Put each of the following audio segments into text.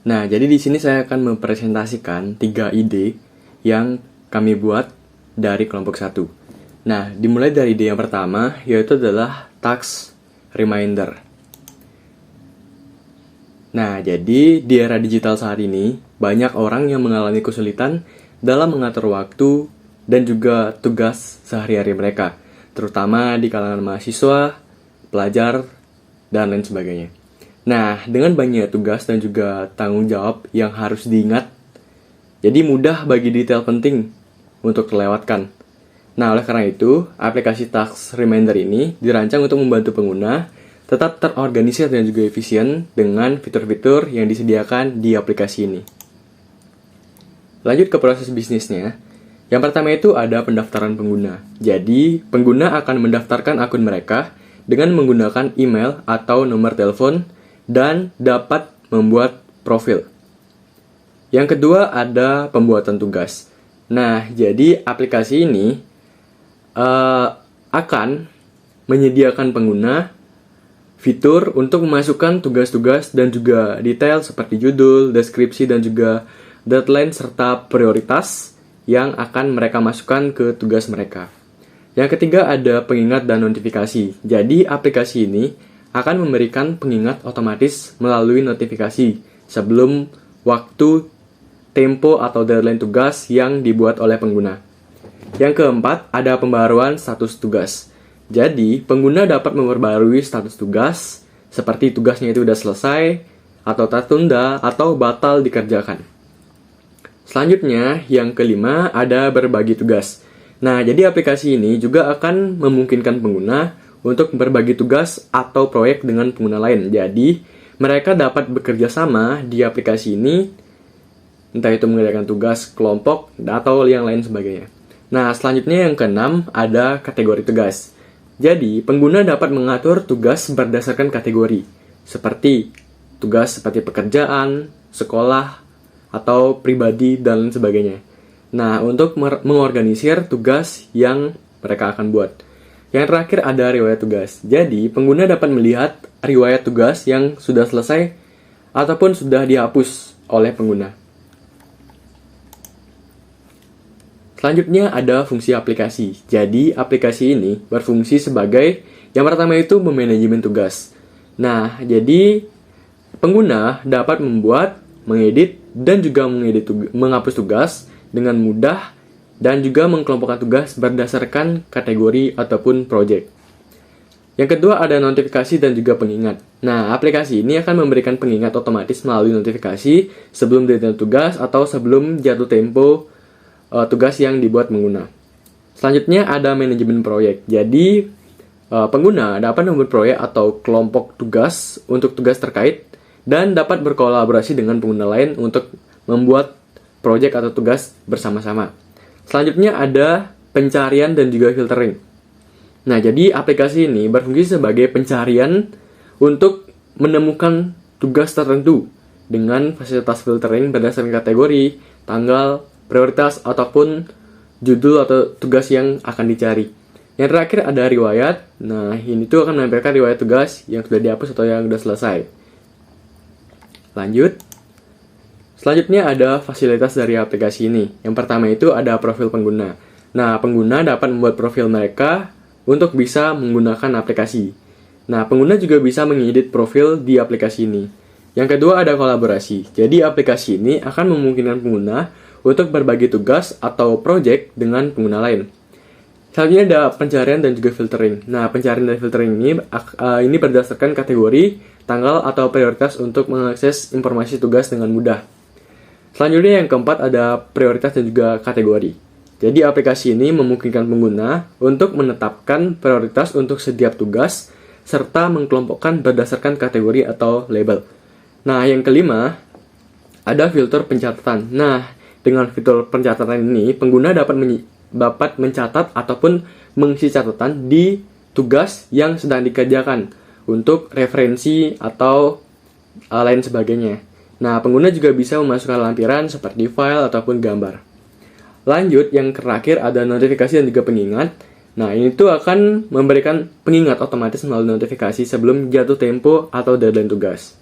Nah, jadi di sini saya akan mempresentasikan 3 ide yang kami buat dari kelompok 1. Nah, dimulai dari ide yang pertama, yaitu adalah task reminder. Nah, jadi di era digital saat ini, banyak orang yang mengalami kesulitan dalam mengatur waktu dan juga tugas sehari-hari mereka, terutama di kalangan mahasiswa, pelajar, dan lain sebagainya. Nah, dengan banyak tugas dan juga tanggung jawab yang harus diingat, jadi mudah bagi detail penting untuk terlewatkan. Nah, oleh karena itu, aplikasi Task Reminder ini dirancang untuk membantu pengguna tetap terorganisir dan juga efisien dengan fitur-fitur yang disediakan di aplikasi ini. Lanjut ke proses bisnisnya. Yang pertama itu ada pendaftaran pengguna. Jadi, pengguna akan mendaftarkan akun mereka dengan menggunakan email atau nomor telepon dan dapat membuat profil. Yang kedua ada pembuatan tugas. Nah, jadi aplikasi ini akan menyediakan pengguna fitur untuk memasukkan tugas-tugas dan juga detail seperti judul, deskripsi, dan juga deadline serta prioritas yang akan mereka masukkan ke tugas mereka. Yang ketiga ada pengingat dan notifikasi. Jadi aplikasi ini akan memberikan pengingat otomatis melalui notifikasi sebelum waktu, tempo, atau deadline tugas yang dibuat oleh pengguna. Yang keempat, ada pembaruan status tugas. Jadi, pengguna dapat memperbarui status tugas, seperti tugasnya itu sudah selesai, atau tertunda, atau batal dikerjakan. Selanjutnya, yang kelima, ada berbagi tugas. Nah, jadi aplikasi ini juga akan memungkinkan pengguna untuk berbagi tugas atau proyek dengan pengguna lain. Jadi, mereka dapat bekerja sama di aplikasi ini, entah itu mengerjakan tugas kelompok atau yang lain sebagainya. Nah, selanjutnya yang keenam ada kategori tugas. Jadi, pengguna dapat mengatur tugas berdasarkan kategori, seperti tugas seperti pekerjaan, sekolah, atau pribadi, dan lain sebagainya. Nah, untuk mengorganisir tugas yang mereka akan buat. Yang terakhir ada riwayat tugas. Jadi, pengguna dapat melihat riwayat tugas yang sudah selesai ataupun sudah dihapus oleh pengguna. Selanjutnya ada fungsi aplikasi. Jadi, aplikasi ini berfungsi sebagai yang pertama itu memanajemen tugas. Nah, jadi pengguna dapat membuat, mengedit, dan juga menghapus tugas dengan mudah dan juga mengkelompokkan tugas berdasarkan kategori ataupun project. Yang kedua ada notifikasi dan juga pengingat. Nah, aplikasi ini akan memberikan pengingat otomatis melalui notifikasi sebelum deadline tugas atau sebelum jatuh tempo tugas yang dibuat pengguna. Selanjutnya ada manajemen proyek. Jadi, pengguna dapat membuat proyek atau kelompok tugas untuk tugas terkait dan dapat berkolaborasi dengan pengguna lain untuk membuat proyek atau tugas bersama-sama. Selanjutnya ada pencarian dan juga filtering. Nah, jadi aplikasi ini berfungsi sebagai pencarian untuk menemukan tugas tertentu dengan fasilitas filtering berdasarkan kategori, tanggal, prioritas, ataupun judul atau tugas yang akan dicari. Yang terakhir ada riwayat. Nah, ini tuh akan menampilkan riwayat tugas yang sudah dihapus atau yang sudah selesai. Lanjut. Selanjutnya ada fasilitas dari aplikasi ini. Yang pertama itu ada profil pengguna. Nah, pengguna dapat membuat profil mereka untuk bisa menggunakan aplikasi. Nah, pengguna juga bisa mengedit profil di aplikasi ini. Yang kedua ada kolaborasi. Jadi, aplikasi ini akan memungkinkan pengguna untuk berbagi tugas atau project dengan pengguna lain. Selanjutnya ada pencarian dan juga filtering. Nah, pencarian dan filtering ini berdasarkan kategori, tanggal, atau prioritas untuk mengakses informasi tugas dengan mudah. Selanjutnya yang keempat ada prioritas dan juga kategori. Jadi aplikasi ini memungkinkan pengguna untuk menetapkan prioritas untuk setiap tugas serta mengkelompokkan berdasarkan kategori atau label. Nah, yang kelima ada fitur pencatatan. Nah, dengan fitur pencatatan ini pengguna dapat mencatat ataupun mengisi catatan di tugas yang sedang dikerjakan untuk referensi atau lain sebagainya. Nah, pengguna juga bisa memasukkan lampiran seperti file ataupun gambar. Lanjut, yang terakhir ada notifikasi dan juga pengingat. Nah, ini tuh akan memberikan pengingat otomatis melalui notifikasi sebelum jatuh tempo atau deadline tugas.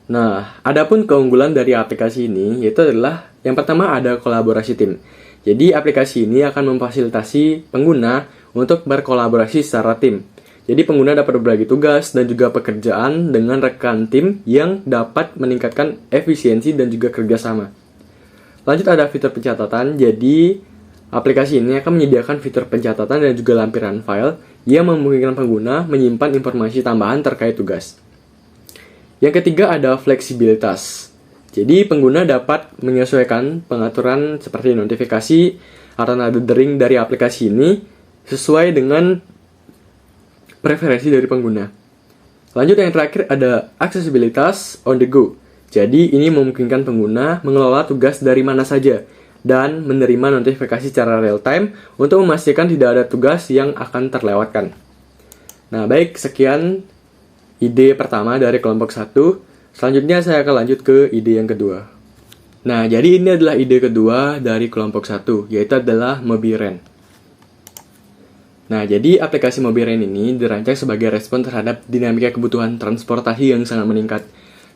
Nah, adapun keunggulan dari aplikasi ini yaitu adalah yang pertama ada kolaborasi tim. Jadi aplikasi ini akan memfasilitasi pengguna untuk berkolaborasi secara tim. Jadi pengguna dapat berbagi tugas dan juga pekerjaan dengan rekan tim yang dapat meningkatkan efisiensi dan juga kerjasama. Lanjut ada fitur pencatatan. Jadi aplikasi ini akan menyediakan fitur pencatatan dan juga lampiran file yang memungkinkan pengguna menyimpan informasi tambahan terkait tugas. Yang ketiga ada fleksibilitas. Jadi pengguna dapat menyesuaikan pengaturan seperti notifikasi atau nada dering dari aplikasi ini sesuai dengan preferensi dari pengguna. Lanjut yang terakhir ada aksesibilitas on the go. Jadi ini memungkinkan pengguna mengelola tugas dari mana saja dan menerima notifikasi secara real time untuk memastikan tidak ada tugas yang akan terlewatkan. Nah, baik, sekian ide pertama dari kelompok 1. Selanjutnya saya akan lanjut ke ide yang kedua. Nah, jadi ini adalah ide kedua dari kelompok 1, yaitu adalah Mobiren. Nah, jadi aplikasi Mobiren ini dirancang sebagai respon terhadap dinamika kebutuhan transportasi yang sangat meningkat.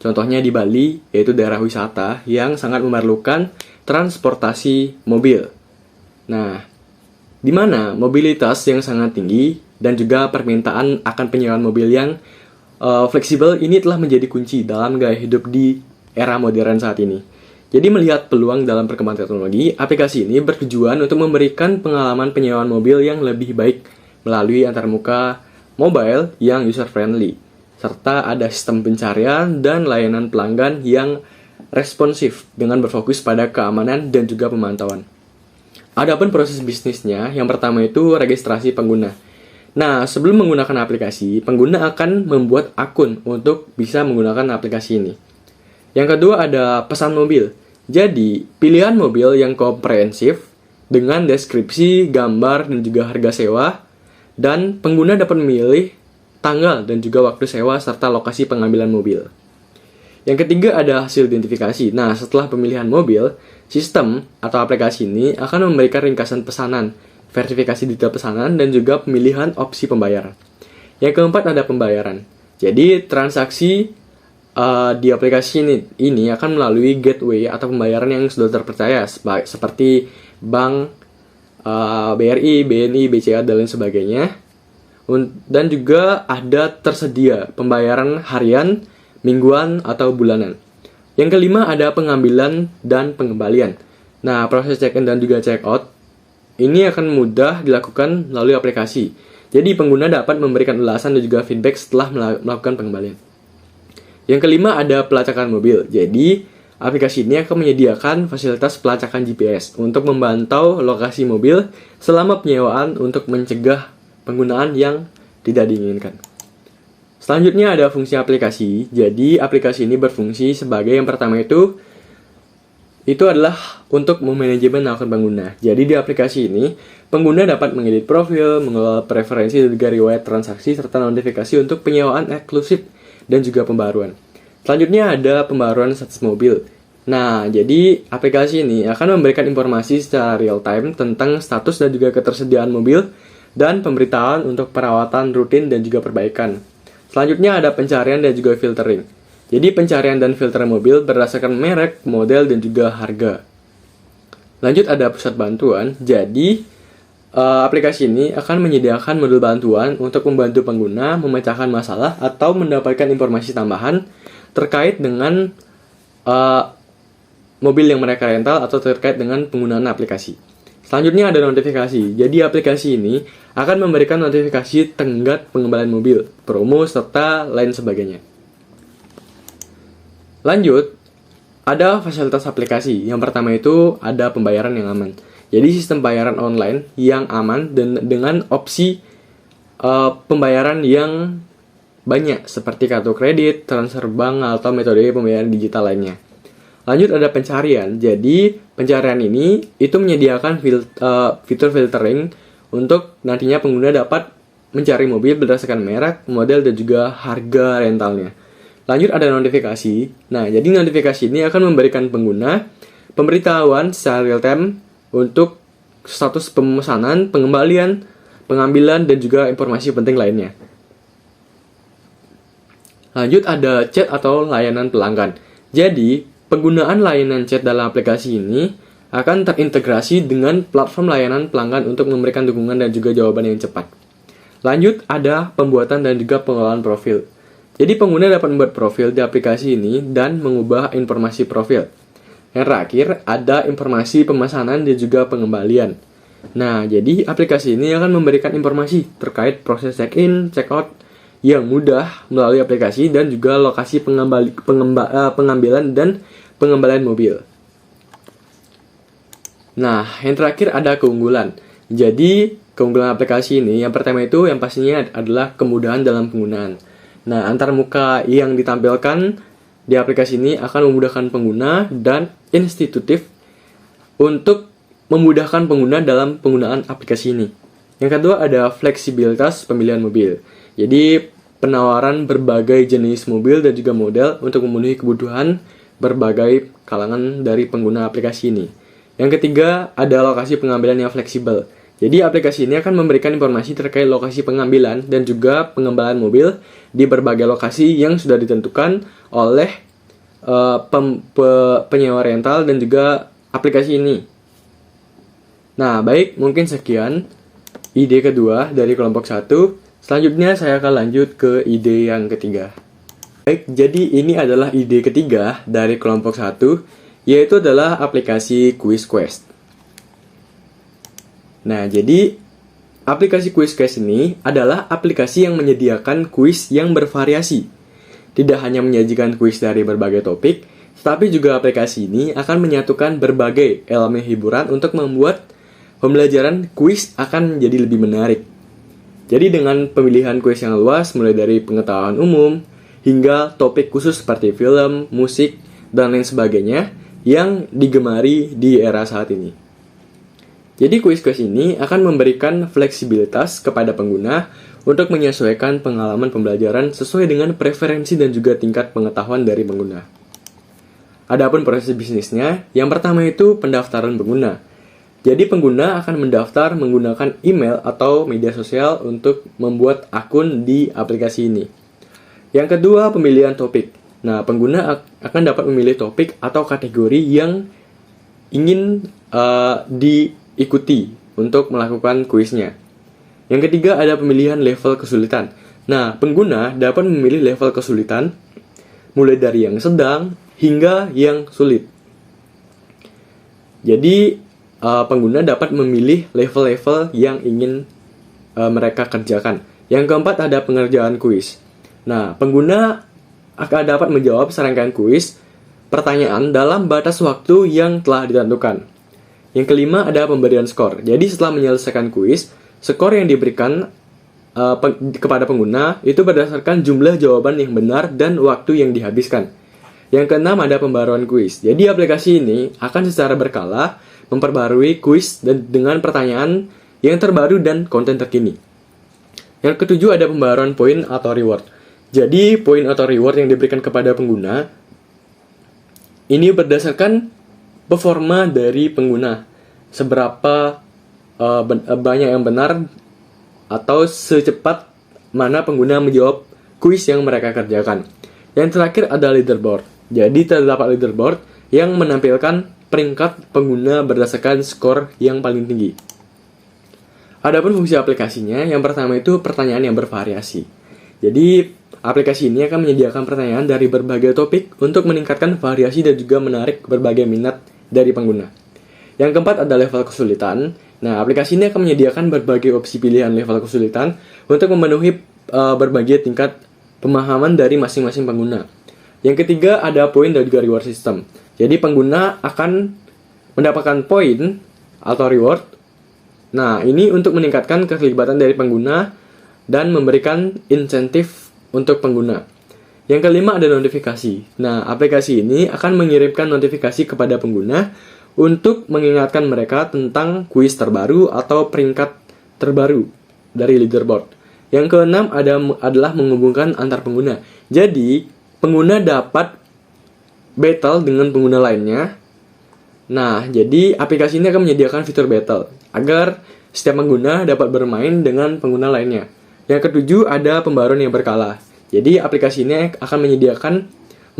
Contohnya di Bali, yaitu daerah wisata yang sangat memerlukan transportasi mobil. Nah, di mana mobilitas yang sangat tinggi dan juga permintaan akan penyewaan mobil yang fleksibel ini telah menjadi kunci dalam gaya hidup di era modern saat ini. Jadi melihat peluang dalam perkembangan teknologi, aplikasi ini bertujuan untuk memberikan pengalaman penyewaan mobil yang lebih baik melalui antarmuka mobile yang user-friendly, serta ada sistem pencarian dan layanan pelanggan yang responsif dengan berfokus pada keamanan dan juga pemantauan. Adapun proses bisnisnya, yang pertama itu registrasi pengguna. Nah, sebelum menggunakan aplikasi, pengguna akan membuat akun untuk bisa menggunakan aplikasi ini. Yang kedua ada pesan mobil. Jadi, pilihan mobil yang komprehensif dengan deskripsi, gambar, dan juga harga sewa, dan pengguna dapat memilih tanggal dan juga waktu sewa serta lokasi pengambilan mobil. Yang ketiga ada hasil identifikasi. Nah, setelah pemilihan mobil, sistem atau aplikasi ini akan memberikan ringkasan pesanan, verifikasi detail pesanan, dan juga pemilihan opsi pembayaran. Yang keempat ada pembayaran. Jadi transaksi di aplikasi ini akan melalui gateway atau pembayaran yang sudah terpercaya seperti bank, BRI, BNI, BCA, dan lain sebagainya. Dan juga ada tersedia pembayaran harian, mingguan, atau bulanan. Yang kelima ada pengambilan dan pengembalian. Nah, proses check-in dan juga check-out ini akan mudah dilakukan melalui aplikasi. Jadi pengguna dapat memberikan ulasan dan juga feedback setelah melakukan pengembalian. Yang kelima ada pelacakan mobil. Jadi aplikasi ini akan menyediakan fasilitas pelacakan GPS untuk memantau lokasi mobil selama penyewaan untuk mencegah penggunaan yang tidak diinginkan. Selanjutnya ada fungsi aplikasi. Jadi aplikasi ini berfungsi sebagai yang pertama itu adalah untuk memanajemen akun pengguna. Jadi di aplikasi ini, pengguna dapat mengedit profil, mengelola preferensi dan juga riwayat transaksi, serta notifikasi untuk penyewaan eksklusif dan juga pembaruan. Selanjutnya ada pembaruan status mobil. Nah, jadi aplikasi ini akan memberikan informasi secara real time tentang status dan juga ketersediaan mobil dan pemberitahuan untuk perawatan rutin dan juga perbaikan. Selanjutnya ada pencarian dan juga filtering. Jadi pencarian dan filter mobil berdasarkan merek, model, dan juga harga. Lanjut ada pusat bantuan. Jadi aplikasi ini akan menyediakan modul bantuan untuk membantu pengguna memecahkan masalah atau mendapatkan informasi tambahan terkait dengan mobil yang mereka rental atau terkait dengan penggunaan aplikasi. Selanjutnya ada notifikasi. Jadi aplikasi ini akan memberikan notifikasi tenggat pengembalian mobil, promo, serta lain sebagainya. Lanjut, ada fasilitas aplikasi. Yang pertama itu ada pembayaran yang aman. Jadi sistem pembayaran online yang aman dan dengan opsi pembayaran yang banyak seperti kartu kredit, transfer bank, atau metode pembayaran digital lainnya. Lanjut ada pencarian. Jadi pencarian ini itu menyediakan fitur filtering untuk nantinya pengguna dapat mencari mobil berdasarkan merek, model, dan juga harga rentalnya. Lanjut ada notifikasi. Nah, jadi notifikasi ini akan memberikan pengguna pemberitahuan secara real time untuk status pemesanan, pengembalian, pengambilan, dan juga informasi penting lainnya. Lanjut ada chat atau layanan pelanggan. Jadi, penggunaan layanan chat dalam aplikasi ini akan terintegrasi dengan platform layanan pelanggan untuk memberikan dukungan dan juga jawaban yang cepat. Lanjut ada pembuatan dan juga pengelolaan profil. Jadi pengguna dapat membuat profil di aplikasi ini dan mengubah informasi profil. Yang terakhir ada informasi pemesanan dan juga pengembalian. Nah, jadi aplikasi ini akan memberikan informasi terkait proses check-in, check-out yang mudah melalui aplikasi dan juga lokasi pengambilan dan pengembalian mobil. Nah, yang terakhir ada keunggulan. Jadi, keunggulan aplikasi ini yang pertama itu yang pastinya adalah kemudahan dalam penggunaan. Nah, antar muka yang ditampilkan di aplikasi ini akan memudahkan pengguna dan institutif untuk memudahkan pengguna dalam penggunaan aplikasi ini. Yang kedua ada fleksibilitas pemilihan mobil. Jadi penawaran berbagai jenis mobil dan juga model untuk memenuhi kebutuhan berbagai kalangan dari pengguna aplikasi ini. Yang ketiga ada lokasi pengambilan yang fleksibel. Jadi aplikasi ini akan memberikan informasi terkait lokasi pengambilan dan juga pengembalian mobil di berbagai lokasi yang sudah ditentukan oleh penyewa rental dan juga aplikasi ini. Nah, baik, mungkin sekian ide kedua dari kelompok 1. Selanjutnya saya akan lanjut ke ide yang ketiga. Baik, jadi ini adalah ide ketiga dari kelompok 1, yaitu adalah aplikasi QuizQuest. Nah, jadi aplikasi QuizQuest ini adalah aplikasi yang menyediakan kuis yang bervariasi. Tidak hanya menyajikan kuis dari berbagai topik, tetapi juga aplikasi ini akan menyatukan berbagai elemen hiburan untuk membuat pembelajaran kuis akan menjadi lebih menarik. Jadi dengan pemilihan kuis yang luas, mulai dari pengetahuan umum, hingga topik khusus seperti film, musik, dan lain sebagainya, yang digemari di era saat ini. Jadi kuis-kuis ini akan memberikan fleksibilitas kepada pengguna untuk menyesuaikan pengalaman pembelajaran sesuai dengan preferensi dan juga tingkat pengetahuan dari pengguna. Adapun proses bisnisnya, yang pertama itu pendaftaran pengguna. Jadi pengguna akan mendaftar menggunakan email atau media sosial untuk membuat akun di aplikasi ini. Yang kedua, pemilihan topik. Nah, pengguna akan dapat memilih topik atau kategori yang ingin diikuti untuk melakukan kuisnya. Yang ketiga, ada pemilihan level kesulitan. Nah, pengguna dapat memilih level kesulitan mulai dari yang sedang hingga yang sulit. Jadi, pengguna dapat memilih level-level yang ingin mereka kerjakan. Yang keempat ada pengerjaan kuis. Nah, pengguna akan dapat menjawab serangkaian kuis pertanyaan dalam batas waktu yang telah ditentukan. Yang kelima ada pemberian skor. Jadi setelah menyelesaikan kuis, skor yang diberikan kepada pengguna itu berdasarkan jumlah jawaban yang benar dan waktu yang dihabiskan. Yang keenam ada pembaruan kuis. Jadi aplikasi ini akan secara berkala memperbarui kuis dan dengan pertanyaan yang terbaru dan konten terkini. Yang ketujuh ada pembaruan poin atau reward. Jadi poin atau reward yang diberikan kepada pengguna ini berdasarkan performa dari pengguna, seberapa banyak yang benar atau secepat mana pengguna menjawab kuis yang mereka kerjakan. Yang terakhir ada leaderboard. Jadi terdapat leaderboard yang menampilkan peringkat pengguna berdasarkan skor yang paling tinggi. Adapun fungsi aplikasinya, yang pertama itu pertanyaan yang bervariasi. Jadi, aplikasi ini akan menyediakan pertanyaan dari berbagai topik untuk meningkatkan variasi dan juga menarik berbagai minat dari pengguna. Yang keempat ada level kesulitan. Nah, aplikasi ini akan menyediakan berbagai opsi pilihan level kesulitan untuk memenuhi berbagai tingkat pemahaman dari masing-masing pengguna. Yang ketiga ada poin dan juga reward system. Jadi pengguna akan mendapatkan poin atau reward. Nah, ini untuk meningkatkan keterlibatan dari pengguna dan memberikan insentif untuk pengguna. Yang kelima ada notifikasi. Nah, aplikasi ini akan mengirimkan notifikasi kepada pengguna untuk mengingatkan mereka tentang kuis terbaru atau peringkat terbaru dari leaderboard. Yang keenam adalah menghubungkan antar pengguna. Jadi, pengguna dapat battle dengan pengguna lainnya. Nah, jadi aplikasi ini akan menyediakan fitur battle agar setiap pengguna dapat bermain dengan pengguna lainnya. Yang ketujuh ada pembaruan yang berkala. Jadi aplikasi ini akan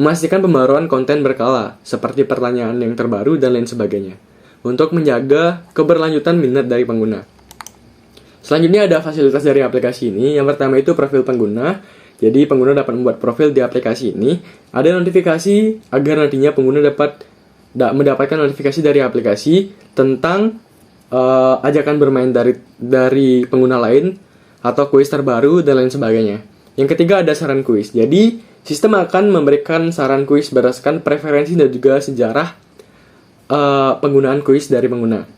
memastikan pembaruan konten berkala, seperti pertanyaan yang terbaru dan lain sebagainya, untuk menjaga keberlanjutan minat dari pengguna. Selanjutnya ada fasilitas dari aplikasi ini. Yang pertama itu profil pengguna. Jadi pengguna dapat membuat profil di aplikasi ini. Ada notifikasi agar nantinya pengguna dapat mendapatkan notifikasi dari aplikasi tentang ajakan bermain dari pengguna lain atau kuis terbaru dan lain sebagainya. Yang ketiga ada saran kuis. Jadi sistem akan memberikan saran kuis berdasarkan preferensi dan juga sejarah penggunaan kuis dari pengguna.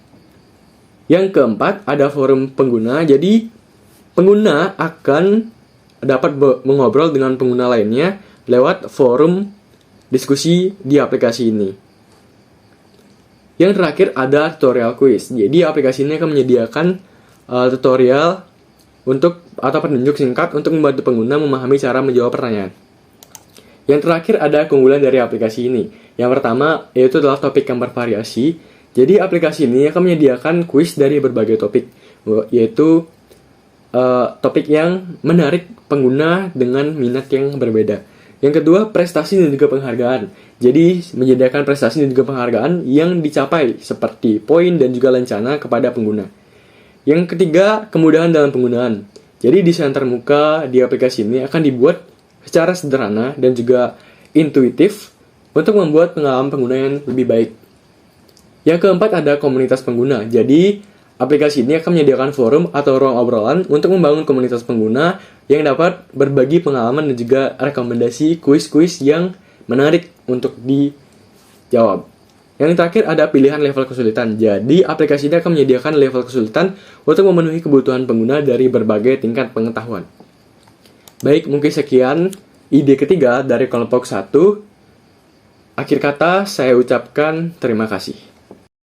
Yang keempat, ada forum pengguna. Jadi, pengguna akan dapat mengobrol dengan pengguna lainnya lewat forum diskusi di aplikasi ini. Yang terakhir, ada tutorial quiz. Jadi, aplikasi ini akan menyediakan tutorial atau penunjuk singkat untuk membantu pengguna memahami cara menjawab pertanyaan. Yang terakhir, ada keunggulan dari aplikasi ini. Yang pertama, yaitu adalah topik yang bervariasi. Jadi aplikasi ini akan menyediakan kuis dari berbagai topik, yaitu topik yang menarik pengguna dengan minat yang berbeda. Yang kedua, prestasi dan juga penghargaan. Jadi menyediakan prestasi dan juga penghargaan yang dicapai seperti poin dan juga lencana kepada pengguna. Yang ketiga, kemudahan dalam penggunaan. Jadi desain termuka di aplikasi ini akan dibuat secara sederhana dan juga intuitif untuk membuat pengalaman pengguna yang lebih baik. Yang keempat ada komunitas pengguna. Jadi, aplikasi ini akan menyediakan forum atau ruang obrolan untuk membangun komunitas pengguna yang dapat berbagi pengalaman dan juga rekomendasi kuis-kuis yang menarik untuk dijawab. Yang terakhir ada pilihan level kesulitan. Jadi, aplikasi ini akan menyediakan level kesulitan untuk memenuhi kebutuhan pengguna dari berbagai tingkat pengetahuan. Baik, mungkin sekian ide ketiga dari kelompok 1. Akhir kata, saya ucapkan terima kasih.